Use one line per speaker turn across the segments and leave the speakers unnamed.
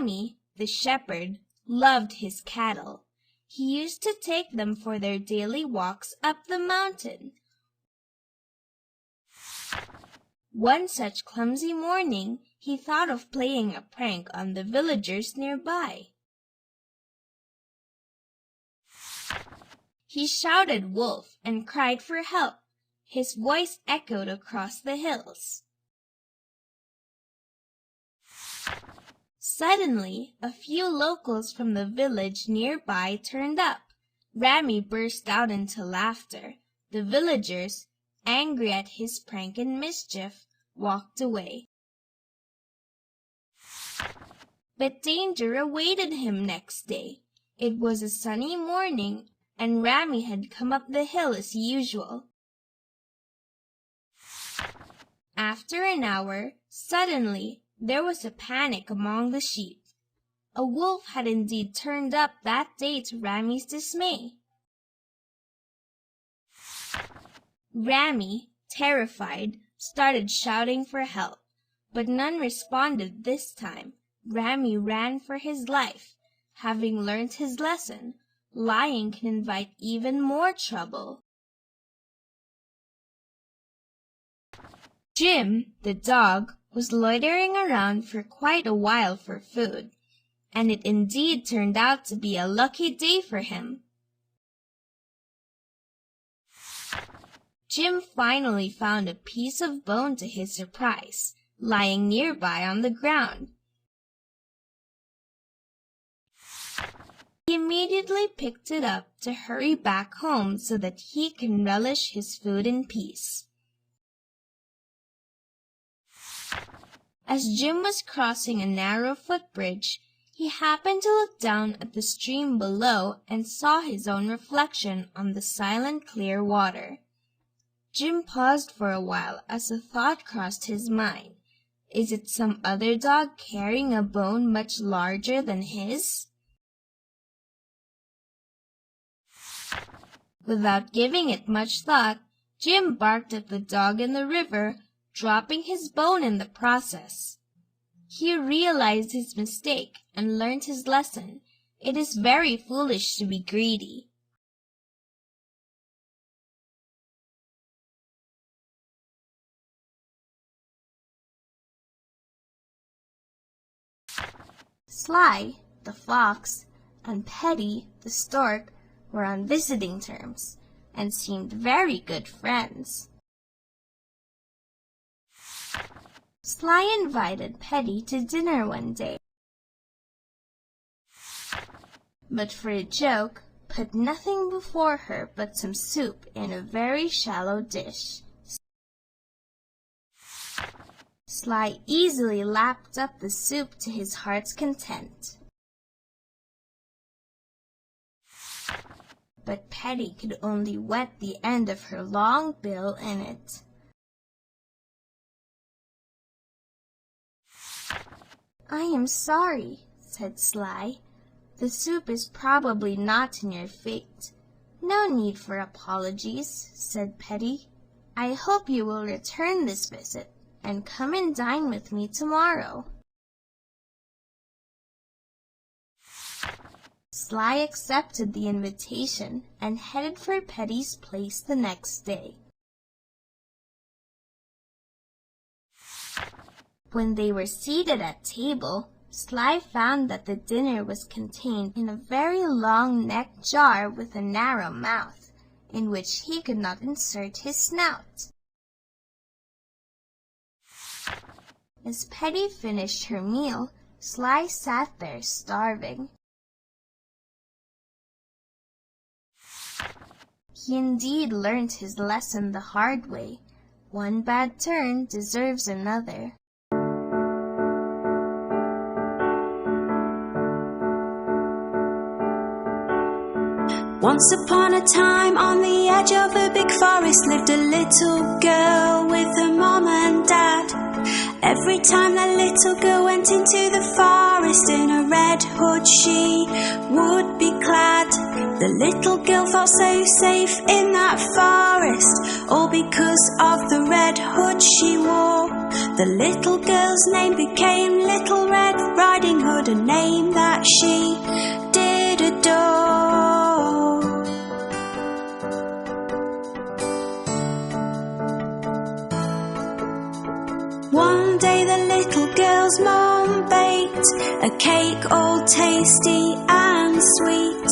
Rami, the shepherd, loved his cattle. He used to take them for their daily walks up the mountain. One such clumsy morning, he thought of playing a prank on the villagers nearby. He shouted "Wolf" and cried for help. His voice echoed across the hills. Suddenly, a few locals from the village nearby turned up. Rami burst out into laughter. The villagers, angry at his prank and mischief, walked away. But danger awaited him next day. It was a sunny morning, and Rami had come up the hill as usual. After an hour, suddenly, there was a panic among the sheep. A wolf had indeed turned up that day to Rami's dismay. Rami, terrified, started shouting for help, but none responded this time. Rami ran for his life. Having learned his lesson, lying can invite even more trouble. Jim, the dog, was loitering around for quite a while for food, and it indeed turned out to be a lucky day for him. Jim finally found a piece of bone to his surprise, lying nearby on the ground. He immediately picked it up to hurry back home so that he can relish his food in peace. As Jim was crossing a narrow footbridge, he happened to look down at the stream below and saw his own reflection on the silent, clear water. Jim paused for a while as a thought crossed his mind. Is it some other dog carrying a bone much larger than his? Without giving it much thought, Jim barked at the dog in the river, dropping his bone in the process. He realized his mistake and learned his lesson. It is very foolish to be greedy. Sly, the fox, and Petty, the stork, were on visiting terms and seemed very good friends. Sly invited Petty to dinner one day, but for a joke, put nothing before her but some soup in a very shallow dish. Sly easily lapped up the soup to his heart's content. But Petty could only wet the end of her long bill in it. "I am sorry," said Sly. "The soup is probably not in your fate." "No need for apologies," said Petty. "I hope you will return this visit and come and dine with me tomorrow." Sly accepted the invitation and headed for Petty's place the next day. When they were seated at table, Sly found that the dinner was contained in a very long-necked jar with a narrow mouth, in which he could not insert his snout. As Petty finished her meal, Sly sat there starving. He indeed learnt his lesson the hard way. One bad turn deserves another.
Once upon a time, on the edge of a big forest, lived a little girl with her mom and dad. Every time the little girl went into the forest, in a red hood she would be clad. The little girl felt so safe in that forest, all because of the red hood she wore. The little girl's name became Little Red Riding Hood, a name that she did adore. One day the little girl's mom baked a cake all tasty and sweet.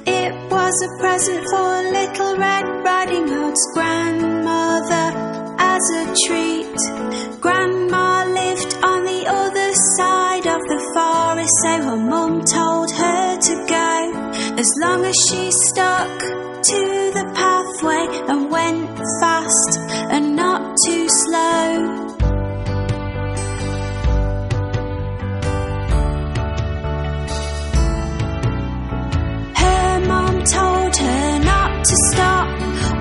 It was a present for Little Red Riding Hood's grandmother as a treat. Grandma lived on the other side of the forest, so her mum told her to go, as long as she stuck to the pathway and went fast and not too slow. Told her not to stop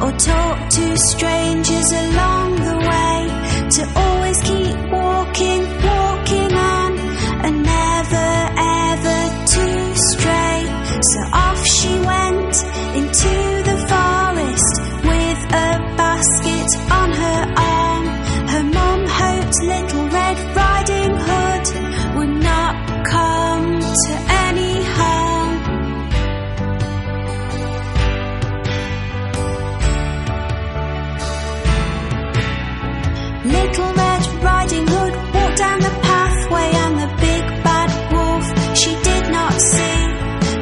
or talk to strangers along the way, to always keep walking, walking on, and never ever to stray. So off she went into the forest with a basket on her arm. Her mum hoped Little Red Riding Hood would not come to any harm. Little Red Riding Hood walked down the pathway, and the big bad wolf she did not see.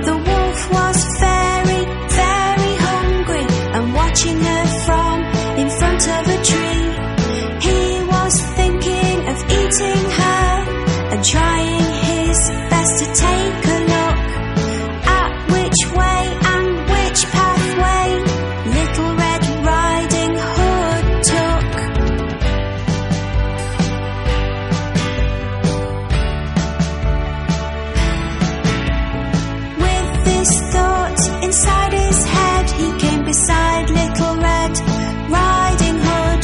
The wolf was very, very hungry and watching her from in front of a tree. He was thinking of eating her and trying his best to take a look at which way and which pathway Little Red Riding Hood took. This thought inside his head, he came beside Little Red Riding Hood.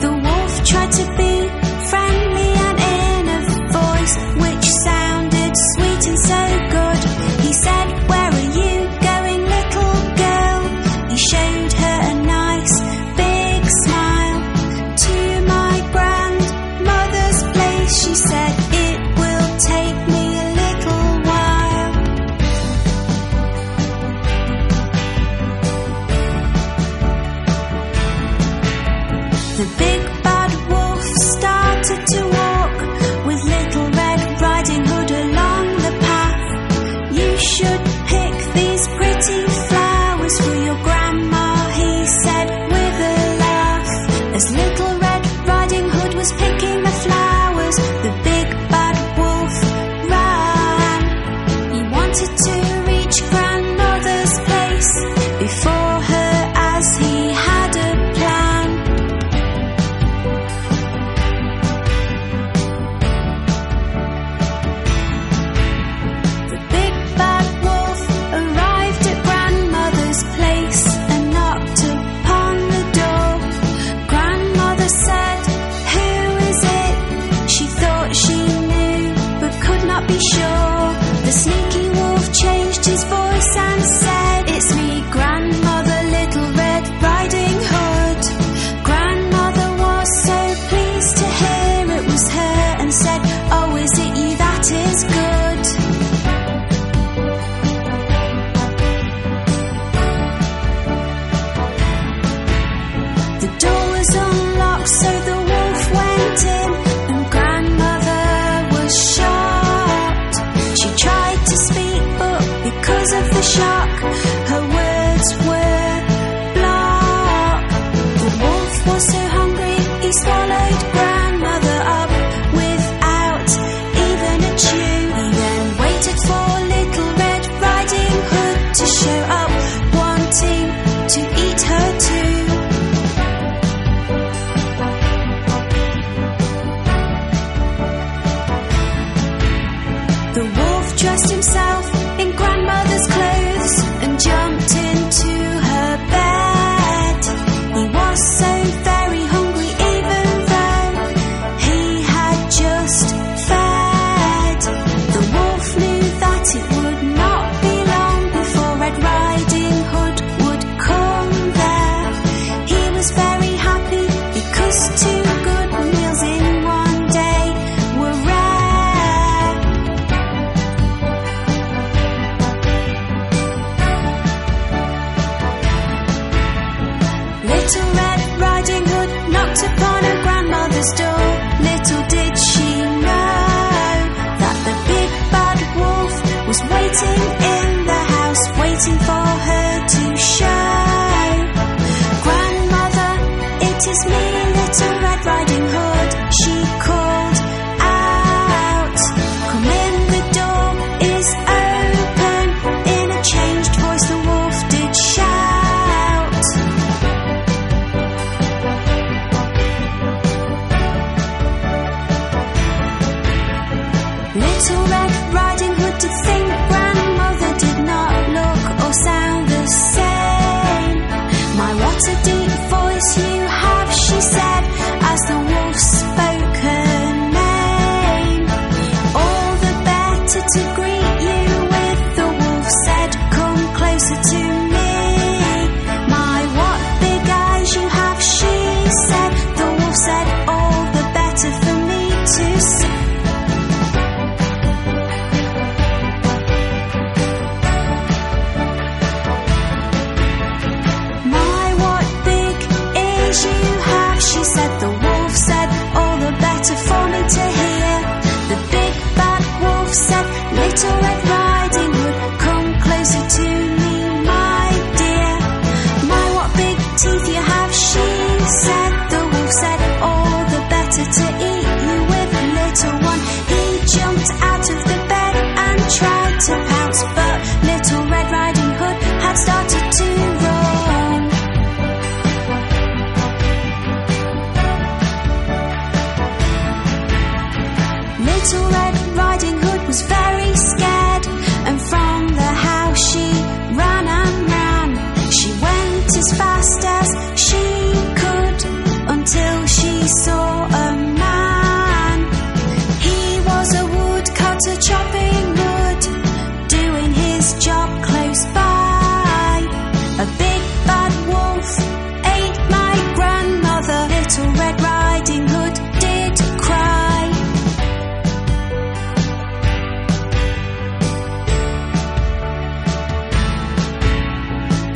The wolf tried to be friendly and in a voice which sounded sweet and so good. He said, "Where are you going, little girl?" He showed her a nice big smile. "To my grandmother's place," she said, "it will take me a little while." The big bad wolf started to walk with Little Red Riding Hood along the path. "You should pick these pretty flowers for your grandma," he said with a laugh. As Little Red Riding Hood was picking the flowers, the big bad wolf ran. He wanted to reach grandmother's place before her, as he had a plan. The big bad wolf arrived at grandmother's place and knocked upon the door. Grandmother said, "Who is it?" She thought she knew but could not be sure. The sneaky wolf changed his voice and said, "It's me, grandmother, Little Red Riding Hood." Grandmother was so pleased to hear it was her and said, "Oh, is it you? That is good." The door was unlocked, so the wolf went in, and grandmother was shocked. She tried to speak, but because of the shock, her words were blocked. The wolf was so hungry, he swallowed grandmother up without even a chew. He then waited for Little Red Riding Hood to show up, wanting to eat her too. The wolf dressed himself in grandmother's clothes and Little Red Riding Hood did think grandmother did not look or sound the same. My, what a deep voice you have, she said, as the wolf spoke her name. All the better to greet you with, the wolf said, come closer to me. My, what big eyes you have, she said, the wolf said, all the better for me to see. She said, the wolf said, all the better for me to hear. The big bad wolf said, Little Red Riding Hood, come closer to me, my dear. My, what big teeth you have, she said. The wolf said, all the better to eat you with, little one. He jumped out of the bed and tried to pounce, but Little Red Riding Hood had started to run. Little Red Riding Hood was very scared, and from the house she ran and ran. She went as fast as she could until she saw a man. He was a woodcutter chopping wood, doing his job close by. A big bad wolf ate my grandmother. Little Red Riding Hood did cry.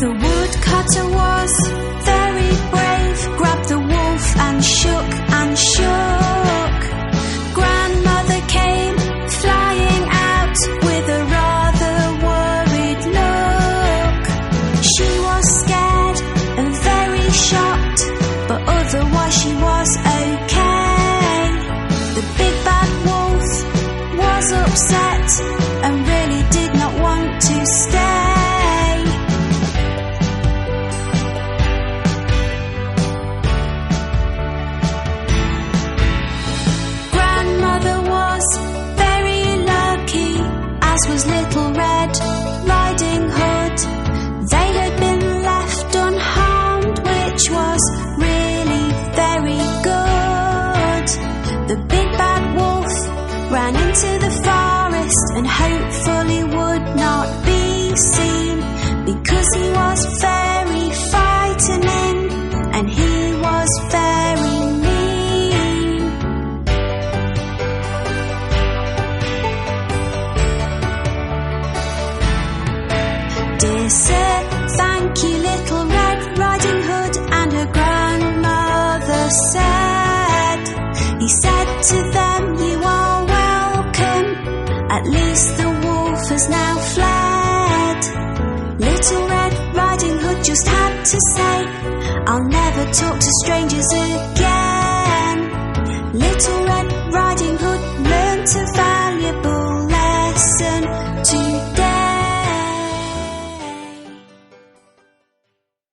The woodcutter was very brave, grabbed the wolf and shook and shook. Grandmother came flying out with a rather worried look. She was scared and very shocked, but otherwise she was okay. The big bad wolf was upset and really did not want to stay. Was Little Red Riding Hood. They had been left unharmed, which was really very good. The big bad wolf ran into the forest and hopefully would not be seen, because he was very frightening and he was very mean. Dear sir, thank you, Little Red Riding Hood, and her grandmother said. He said to them, you are welcome, at least the wolf has now fled. Little Red Riding Hood just had to say, I'll never talk to strangers